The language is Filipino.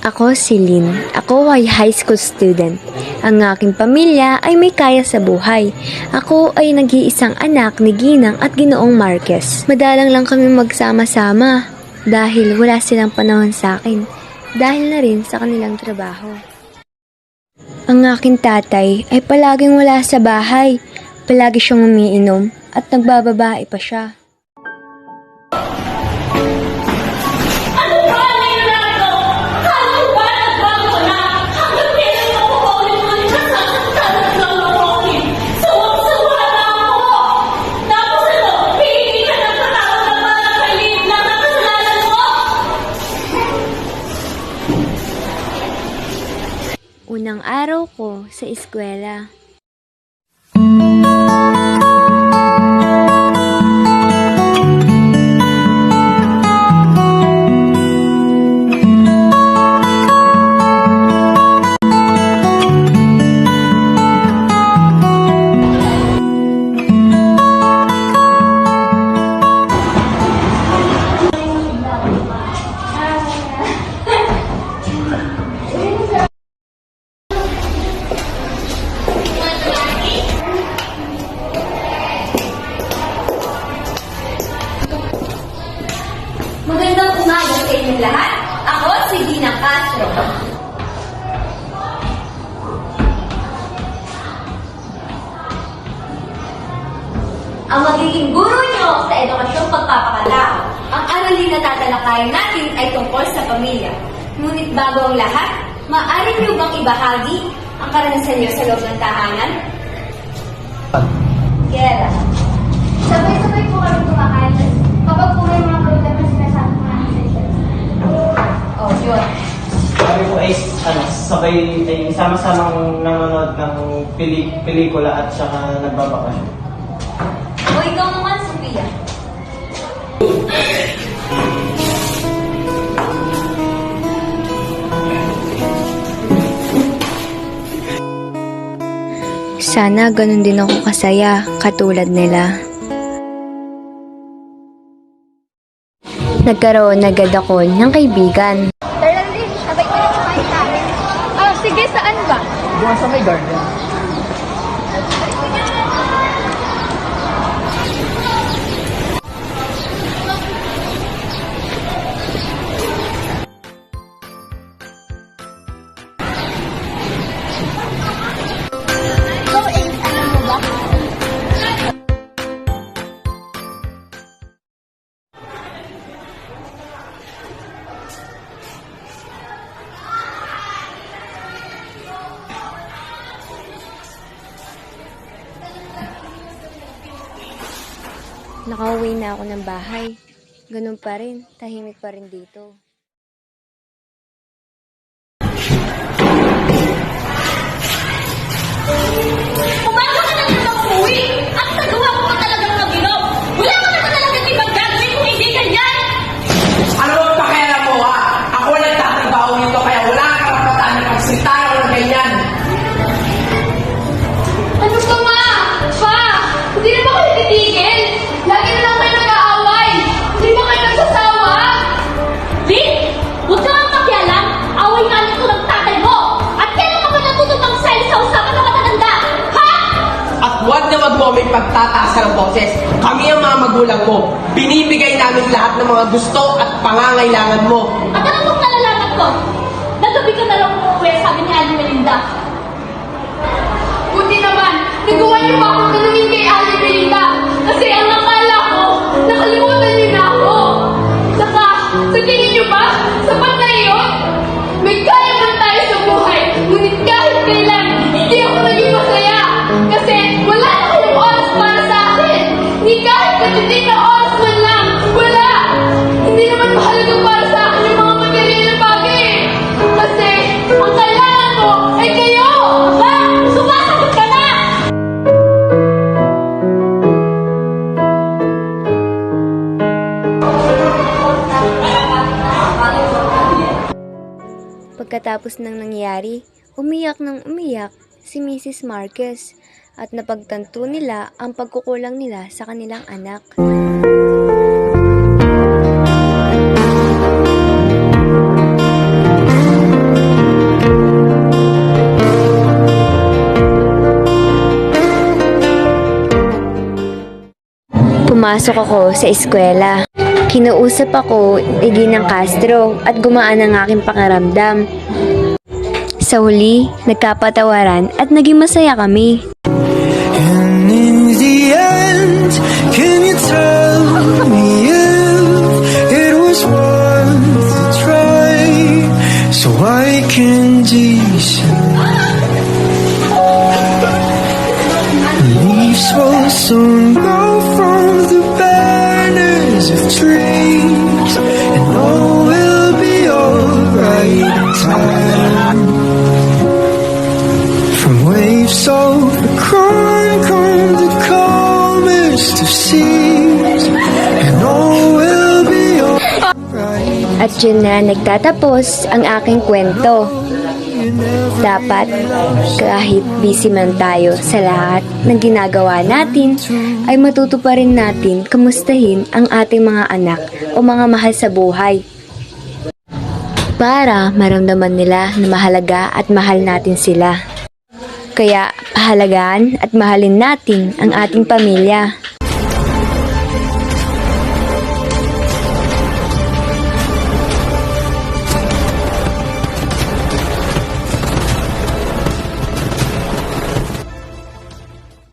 Ako si Lynn. Ako ay high school student. Ang aking pamilya ay may kaya sa buhay. Ako ay nag-iisang anak ni Ginang at Ginoong Marquez. Madalang lang kami magsama-sama dahil wala silang panahon sa akin. Dahil na rin sa kanilang trabaho. Ang aking tatay ay palaging wala sa bahay. Palagi siyang umiinom at nagbababae pa siya. Unang araw ko sa eskwela. Magandang umaga sa inyong lahat. Ako si Gina Castro. Ang magiging guro nyo sa edukasyong pagpapakalao. Ang aralin na tatalakayin natin ay tungkol sa pamilya. Ngunit bago ang lahat, maaari nyo bang ibahagi ang karanasan nyo sa loob ng tahanan? Kera. Sabay-sabay po kami kumakain. Kapag po may mga problema, sinasabi ko namin sa inyo. Oh, yun. Sabi ko ay sabay ay sama-samang nanonood ng pelikula at saka nagbabakasyon. O ikaw naman, Sophia. Sana ganun din ako kasaya katulad nila. Nagkaroon agad ako ng kaibigan. Tara din, sabay ka na kumain tayo. Ah, sige, saan ba? Buwan sa may garden. Ikaw, alam mo ba? Nakauwi na ako ng bahay. Ganun pa rin, tahimik pa rin dito. Umaga ka na naman umuwi! At nagawa mo pa talagang mag-inom! Wala ka na talagang ibang gagawin kung hindi ganyan! Ano bang pakialam mo, ha? Ako nagtatrabaho nito kaya wala kang karapatan na magsalita ng ganyan. Ano ba, ma? Pa! Hindi na ba kayo titigil? Lagi na lang kayo nag-aaway. Hindi ba kayo nagsasawa? Lynn! Huwag ka nga pakialam! Away nga nito ng tatay mo! At kailan ka ba natutupang sa'yo sa usapan ng matatanda? Ha? At huwag na wag mo may pagtataas ng boses. Kami ang mga magulang mo. Binibigay namin lahat ng mga gusto at pangangailangan mo. At alam mong nalalaman ko? Nagabi ka na lang umuwi, sabi ni Aling Melinda. Buti naman, nagawa niyo pa akong tanungin kay Ate Belinda. Kasi ang akala ko, nakalimutan niyo na ako. Saka, sa tingin niyo ba, sapat na iyon? May kaya man tayo sa buhay, ngunit kahit kailan, hindi ako naging masaya. Kasi wala na kayong oras para sa akin. Hindi kahit katindi na oras man lang, wala. Hindi naman mahalaga para sa akin yung mga material na bagay. Kasi, ang kailangan ko ay kayo. Ha? Sumasagot ka na! Pagkatapos ng nangyari, umiyak ng umiyak si Mrs. Marquez at napagtanto nila ang pagkukulang nila sa kanilang anak. Pumasok ako sa eskwela. Kinuusap ako ni Ginang Castro at gumaan ang aking pakiramdam. Sa huli, nagkapatawaran at naging masaya kami. And in the end, can you tell me if it was worth the try? So I can decide. Leaves will soon go from the banners of trees, and all will be alright in time. From waves overcome come the calmest of seas, and all will be alright. At yun na nagtatapos ang aking kwento. Dapat, kahit busy man tayo sa lahat ng ginagawa natin, ay matuto pa rin natin kamustahin ang ating mga anak o mga mahal sa buhay. Para maramdaman nila na mahalaga at mahal natin sila. Kaya, pahalagaan at mahalin natin ang ating pamilya.